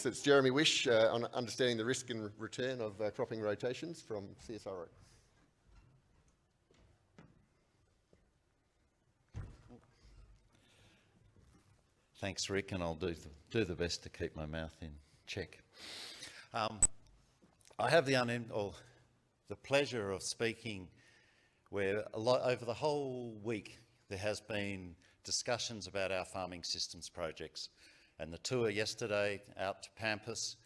thanks. It's Jeremy Whish on understanding the risk and return of cropping rotations from CSIRO. Thanks, Rick, and I'll do the best to keep my mouth in check. I have the pleasure of speaking where over the whole week there has been discussions about our farming systems projects, and the tour yesterday out to Pampas,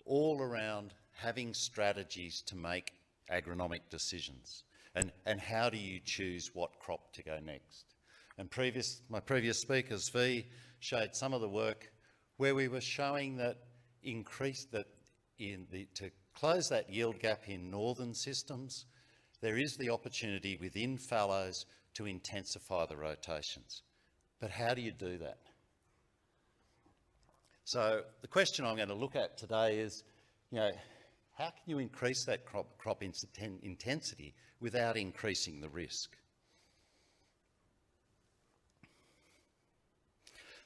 all around having strategies to make agronomic decisions, and how do you choose what crop to go next. And my previous speakers, V, showed some of the work where we were showing that to close that yield gap in northern systems, there is the opportunity within fallows to intensify the rotations. But how do you do that? So the question I'm going to look at today is, how can you increase that crop intensity without increasing the risk?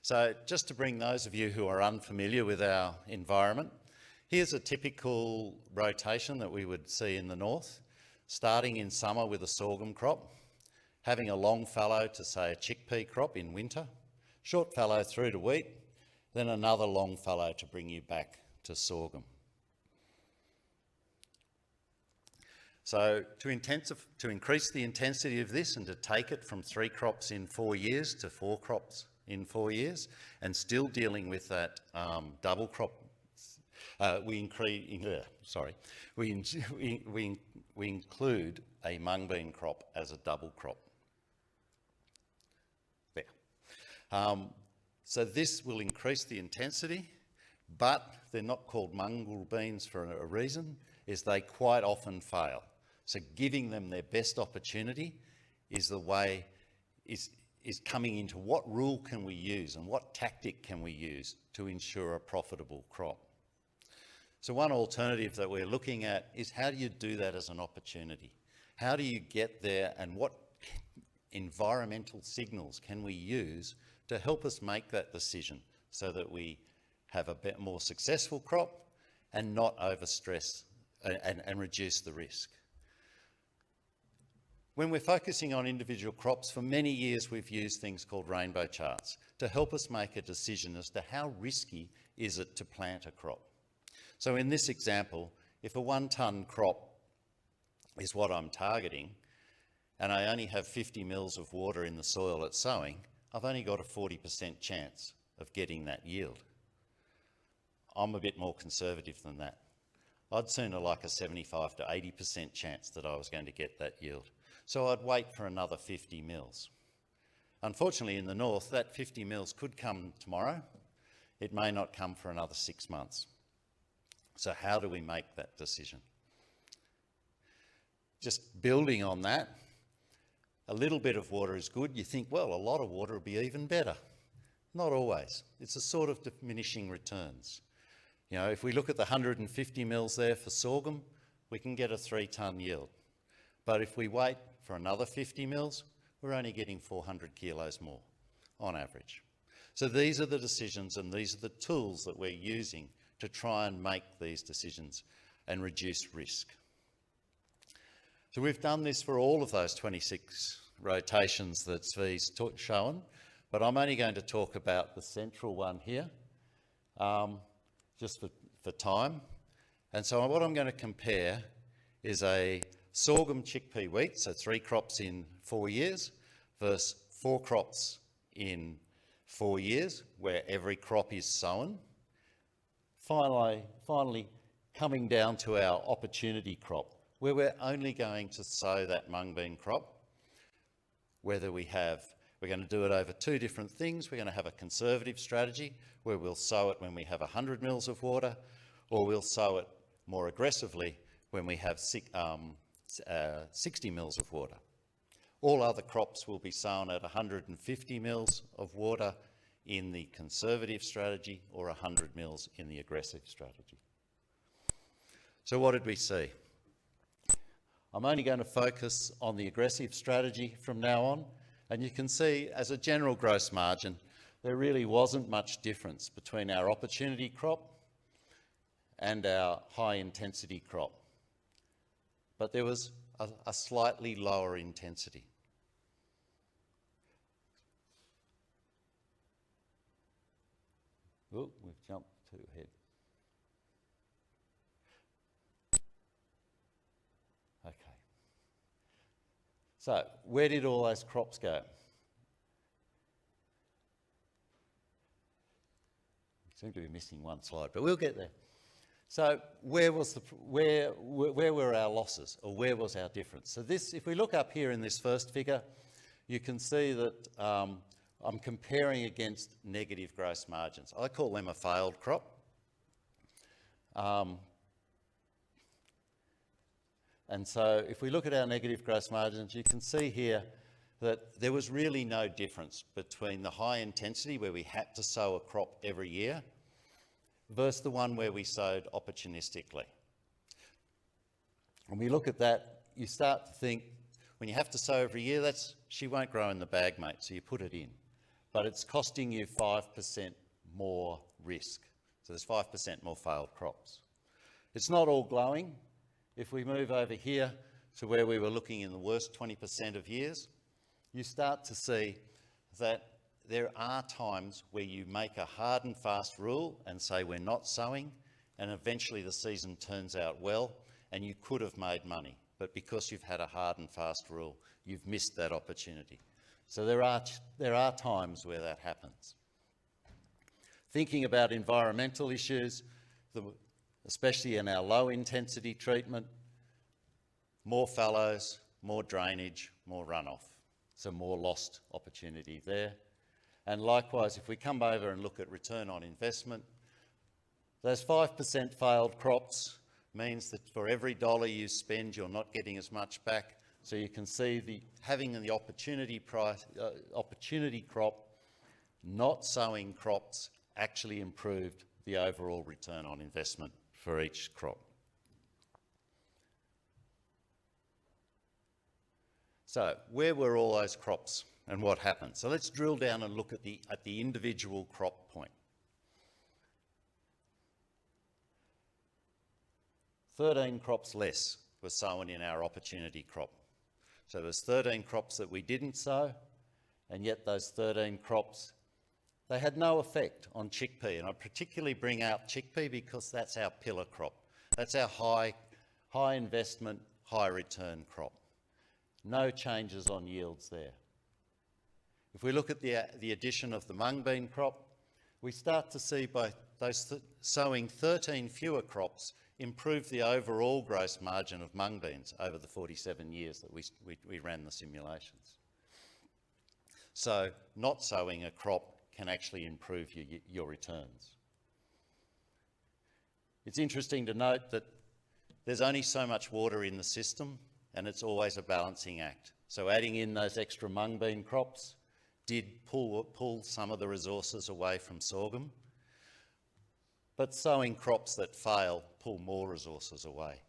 So just to bring those of you who are unfamiliar with our environment, here's a typical rotation that we would see in the north, starting in summer with a sorghum crop, having a long fallow to, say, a chickpea crop in winter, short fallow through to wheat, then another long fallow to bring you back to sorghum. So to increase the intensity of this and to take it from 3 crops in 4 years to 4 crops in 4 years, and still dealing with that double crop, we include a mung bean crop as a double crop. There. So this will increase the intensity, but they're not called mongrel beans for a reason, is they quite often fail. So giving them their best opportunity is the way, is coming into what rule can we use and what tactic can we use to ensure a profitable crop. So one alternative that we're looking at is, how do you do that as an opportunity? How do you get there, and what environmental signals can we use to help us make that decision so that we have a bit more successful crop and not overstress and reduce the risk? When we're focusing on individual crops, for many years we've used things called rainbow charts to help us make a decision as to how risky is it to plant a crop. So in this example, if a 1 tonne crop is what I'm targeting, and I only have 50 mils of water in the soil at sowing, I've only got a 40% chance of getting that yield. I'm a bit more conservative than that. I'd sooner like a 75 to 80% chance that I was going to get that yield. So I'd wait for another 50 mils. Unfortunately, in the north, that 50 mils could come tomorrow. It may not come for another 6 months. So how do we make that decision? Just building on that, a little bit of water is good. You think, well, a lot of water would be even better. Not always. It's a sort of diminishing returns. If we look at the 150 mils there for sorghum, we can get a 3 tonne yield. But if we wait for another 50 mils, we're only getting 400 kilos more on average. So these are the decisions and these are the tools that we're using to try and make these decisions and reduce risk. So we've done this for all of those 26 rotations that Sve's shown, but I'm only going to talk about the central one here, just for time. And so what I'm going to compare is a sorghum, chickpea, wheat, so 3 crops in 4 years, versus 4 crops in 4 years, where every crop is sown. Finally coming down to our opportunity crop, where we're only going to sow that mung bean crop, we're going to do it over 2 different things. We're going to have a conservative strategy where we'll sow it when we have 100 mils of water, or we'll sow it more aggressively when we have 60 mils of water. All other crops will be sown at 150 mils of water in the conservative strategy, or 100 mils in the aggressive strategy. So what did we see? I'm only going to focus on the aggressive strategy from now on, and you can see as a general gross margin, there really wasn't much difference between our opportunity crop and our high intensity crop. But there was a slightly lower intensity. Oh, we've jumped too ahead. Okay. So, where did all those crops go? We seem to be missing one slide, but we'll get there. So, where were our losses, or where was our difference? So this, if we look up here in this first figure, you can see that I'm comparing against negative gross margins. I call them a failed crop. And so if we look at our negative gross margins, you can see here that there was really no difference between the high intensity, where we had to sow a crop every year, versus the one where we sowed opportunistically. When we look at that, you start to think, when you have to sow every year, she won't grow in the bag, mate, so you put it in. But it's costing you 5% more risk. So there's 5% more failed crops. It's not all glowing. If we move over here to where we were looking in the worst 20% of years, you start to see that there are times where you make a hard and fast rule and say we're not sowing, and eventually the season turns out well and you could have made money. But because you've had a hard and fast rule, you've missed that opportunity. So there are times where that happens. Thinking about environmental issues, especially in our low intensity treatment, more fallows, more drainage, more runoff. So more lost opportunity there. And likewise, if we come over and look at return on investment, those 5% failed crops means that for every dollar you spend, you're not getting as much back. So you can see having the opportunity crop, not sowing crops, actually improved the overall return on investment for each crop. So where were all those crops and what happened? So let's drill down and look at the individual crop point. 13 crops less were sown in our opportunity crop. So there's 13 crops that we didn't sow, and yet those 13 crops, they had no effect on chickpea. And I particularly bring out chickpea because that's our pillar crop. That's our high investment, high return crop. No changes on yields there. If we look at the addition of the mung bean crop, we start to see by those sowing 13 fewer crops improve the overall gross margin of mung beans over the 47 years that we ran the simulations. So not sowing a crop can actually improve your returns. It's interesting to note that there's only so much water in the system, and it's always a balancing act. So adding in those extra mung bean crops did pull some of the resources away from sorghum, but sowing crops that fail pull more resources away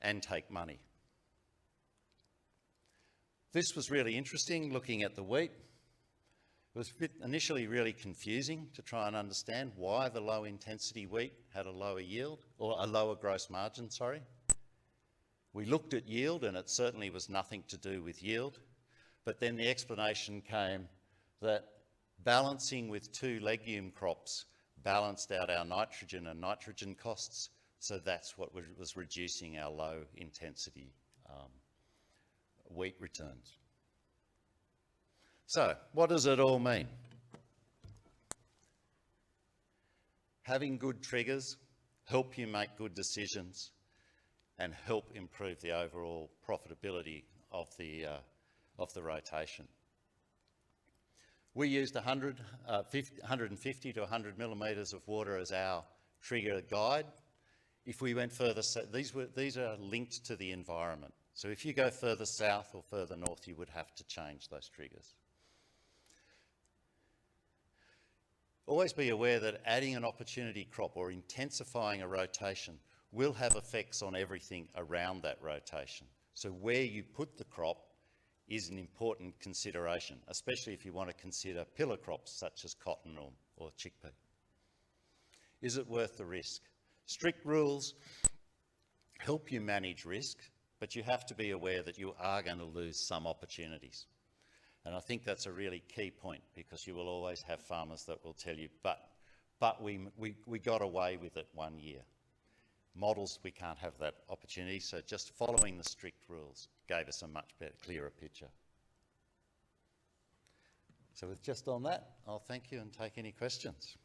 and take money. This was really interesting, looking at the wheat. It was initially really confusing to try and understand why the low intensity wheat had a lower yield, or a lower gross margin, sorry. We looked at yield, and it certainly was nothing to do with yield, but then the explanation came that balancing with 2 legume crops balanced out our nitrogen and nitrogen costs, so that's what was reducing our low intensity wheat returns. So, what does it all mean? Having good triggers help you make good decisions and help improve the overall profitability of the rotation. We used 150 to 100 millimetres of water as our trigger guide. If we went further, these are linked to the environment. So if you go further south or further north, you would have to change those triggers. Always be aware that adding an opportunity crop or intensifying a rotation will have effects on everything around that rotation. So where you put the crop is an important consideration, especially if you want to consider pillar crops such as cotton or chickpea. Is it worth the risk? Strict rules help you manage risk, but you have to be aware that you are going to lose some opportunities. And I think that's a really key point, because you will always have farmers that will tell you, but we got away with it 1 year. Models, we can't have that opportunity, so just following the strict rules gave us a much better, clearer picture. So with just on that, I'll thank you and take any questions.